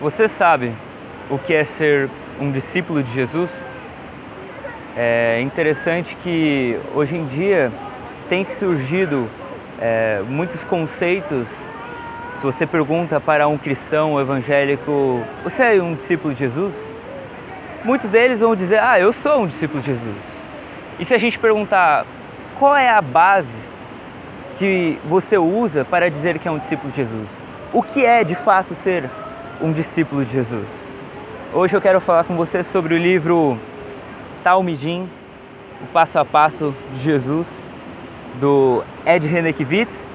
Você sabe o que é ser um discípulo de Jesus? É interessante que hoje em dia tem surgido muitos conceitos. Se você pergunta para um cristão evangélico, você é um discípulo de Jesus? Muitos deles vão dizer, eu sou um discípulo de Jesus. E se a gente perguntar, qual é a base que você usa para dizer que é um discípulo de Jesus? O que é de fato ser um discípulo de Jesus? Hoje eu quero falar com você sobre o livro Talmidim, o passo a passo de Jesus, do Ed Renekiewicz,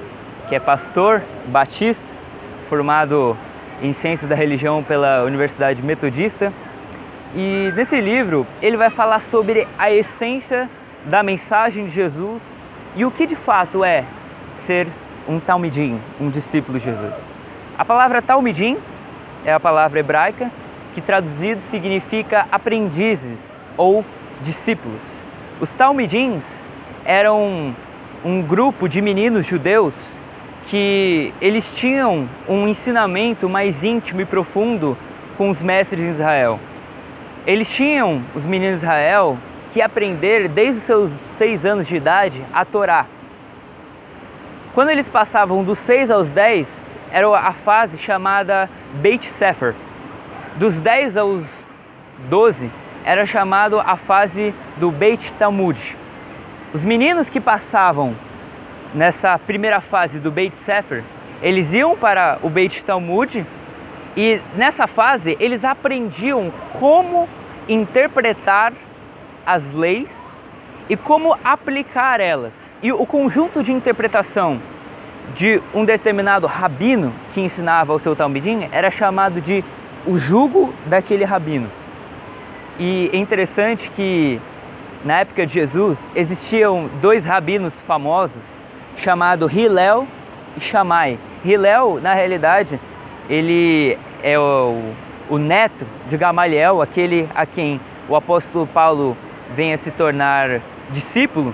que é pastor batista, formado em Ciências da Religião pela Universidade Metodista. E nesse livro ele vai falar sobre a essência da mensagem de Jesus e o que de fato é ser um Talmidim, um discípulo de Jesus. A palavra Talmidim é a palavra hebraica que traduzido significa aprendizes ou discípulos. Os Talmidins eram um grupo de meninos judeus que eles tinham um ensinamento mais íntimo e profundo com os mestres de Israel. Eles tinham, os meninos de Israel, que aprender desde os seus 6 anos de idade a Torá. Quando eles passavam dos 6 aos 10, era a fase chamada Beit Sefer. Dos 10 aos 12, era chamado a fase do Beit Talmud. Os meninos que passavam nessa primeira fase do Beit Sefer, eles iam para o Beit Talmud e nessa fase eles aprendiam como interpretar as leis e como aplicar elas. E o conjunto de interpretação de um determinado rabino que ensinava ao seu Talmidim era chamado de o jugo daquele rabino. E é interessante que na época de Jesus existiam 2 rabinos famosos chamados Hillel e Shammai. Hillel, na realidade, ele é o neto de Gamaliel, aquele a quem o apóstolo Paulo vem a se tornar discípulo.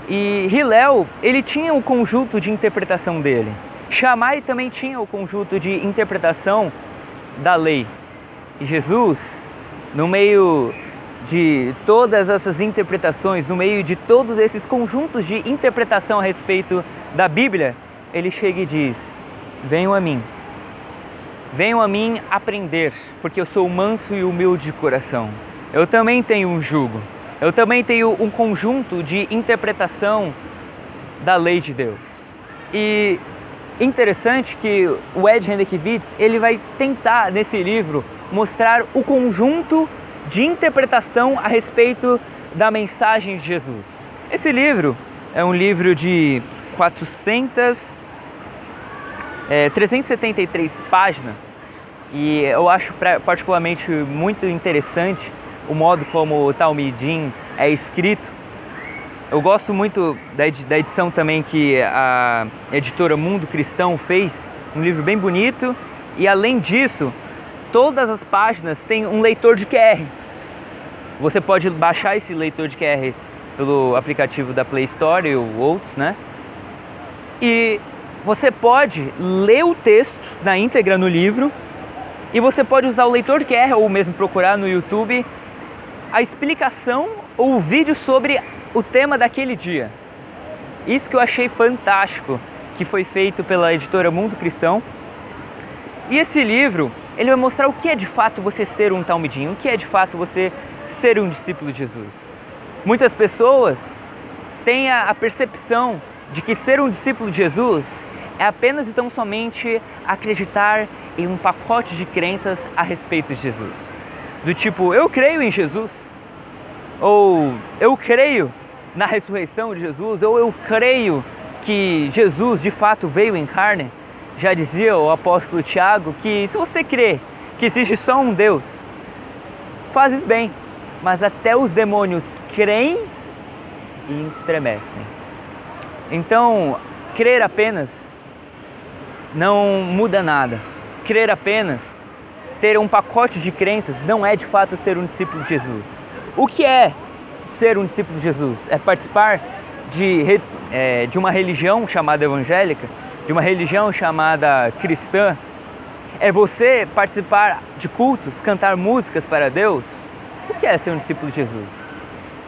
E Hillel, ele tinha um conjunto de interpretação dele. Shammai também tinha o conjunto de interpretação da lei. E Jesus, no meio de todas essas interpretações, no meio de todos esses conjuntos de interpretação a respeito da Bíblia, ele chega e diz: venham a mim aprender, porque eu sou manso e humilde de coração. Eu também tenho um jugo, eu também tenho um conjunto de interpretação da lei de Deus. E interessante que o Ed Renekiewicz, ele vai tentar nesse livro mostrar o conjunto de interpretação a respeito da mensagem de Jesus. Esse livro é um livro de 373 páginas e eu acho particularmente muito interessante o modo como o Talmidim é escrito. Eu gosto muito da edição também que a editora Mundo Cristão fez, um livro bem bonito, e além disso, todas as páginas têm um leitor de QR. Você pode baixar esse leitor de QR pelo aplicativo da Play Store ou outros, né? E você pode ler o texto na íntegra no livro, e você pode usar o leitor de QR ou mesmo procurar no YouTube a explicação ou o vídeo sobre o tema daquele dia. Isso que eu achei fantástico, que foi feito pela editora Mundo Cristão. E esse livro, ele vai mostrar o que é de fato você ser um Talmidim, o que é de fato você ser um discípulo de Jesus. Muitas pessoas têm a percepção de que ser um discípulo de Jesus é apenas e tão somente acreditar em um pacote de crenças a respeito de Jesus. Do tipo, eu creio em Jesus, ou eu creio na ressurreição de Jesus, ou eu creio que Jesus de fato veio em carne. Já dizia o apóstolo Tiago que se você crê que existe só um Deus, fazes bem, mas até os demônios creem e estremecem. Então, crer apenas não muda nada. Crer apenas, ter um pacote de crenças, não é de fato ser um discípulo de Jesus. O que é ser um discípulo de Jesus? É participar de uma religião chamada evangélica, de uma religião chamada cristã, É você participar de cultos, cantar músicas para Deus? O que é ser um discípulo de Jesus?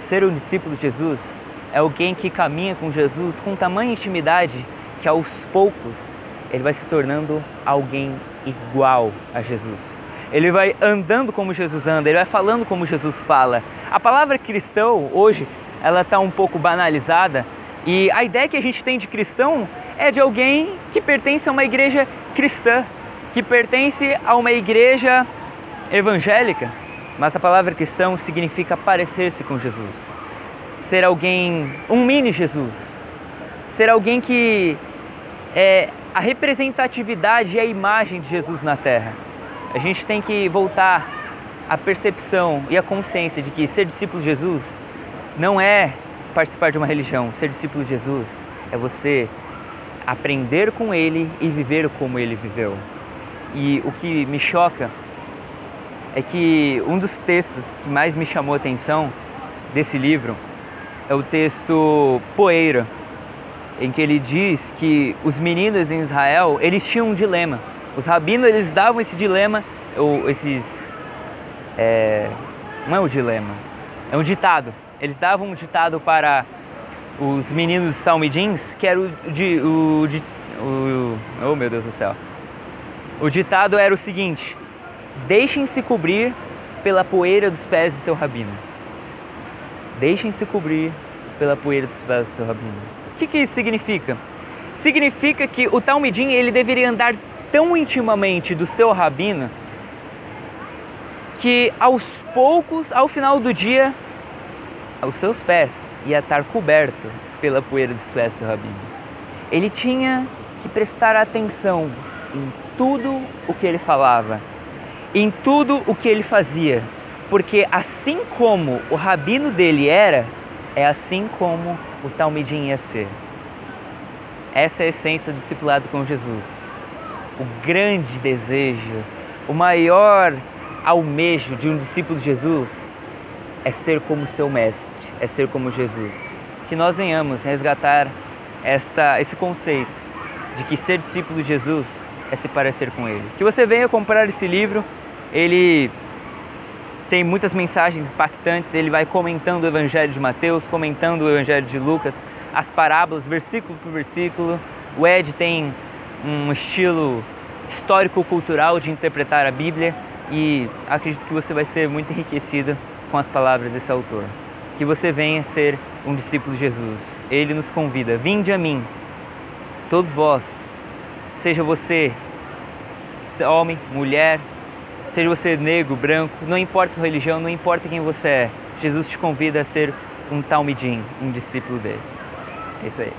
Ser um discípulo de Jesus é alguém que caminha com Jesus com tamanha intimidade que aos poucos ele vai se tornando alguém igual a Jesus. Ele vai andando como Jesus anda, ele vai falando como Jesus fala. A palavra cristão hoje, ela está um pouco banalizada e a ideia que a gente tem de cristão é de alguém que pertence a uma igreja cristã, que pertence a uma igreja evangélica. Mas a palavra cristão significa parecer-se com Jesus, ser alguém, um mini Jesus, ser alguém que é a representatividade e a imagem de Jesus na Terra. A gente tem que voltar à percepção e à consciência de que ser discípulo de Jesus não é participar de uma religião. Ser discípulo de Jesus é você aprender com Ele e viver como Ele viveu. E o que me choca é que um dos textos que mais me chamou a atenção desse livro é o texto Poeira, em que ele diz que os meninos em Israel, eles tinham um dilema. Os rabinos, eles davam esse dilema, não é um dilema, é um ditado. Eles davam um ditado para os meninos talmidins, que era oh meu Deus do céu. O ditado era o seguinte: deixem-se cobrir pela poeira dos pés do seu rabino. Deixem-se cobrir pela poeira dos pés do seu rabino. O que isso significa? Significa que o talmidim, ele deveria andar tão intimamente do seu rabino que aos poucos, ao final do dia, os seus pés ia estar coberto pela poeira dos pés do seu rabino. Ele tinha que prestar atenção em tudo o que ele falava, em tudo o que ele fazia, porque assim como o rabino dele era, é assim como o talmidim ia ser. Essa é a essência do discipulado com Jesus. O grande desejo, o maior almejo de um discípulo de Jesus é ser como seu mestre, é ser como Jesus. Que nós venhamos resgatar esse conceito de que ser discípulo de Jesus é se parecer com Ele. Que você venha comprar esse livro, ele tem muitas mensagens impactantes, ele vai comentando o Evangelho de Mateus, comentando o Evangelho de Lucas, as parábolas, versículo por versículo. O Ed tem um estilo histórico-cultural de interpretar a Bíblia e acredito que você vai ser muito enriquecido com as palavras desse autor. Que você venha ser um discípulo de Jesus. Ele nos convida: vinde a mim, todos vós, seja você homem, mulher, seja você negro, branco, não importa a sua religião, não importa quem você é, Jesus te convida a ser um talmidim, um discípulo dele. É isso aí.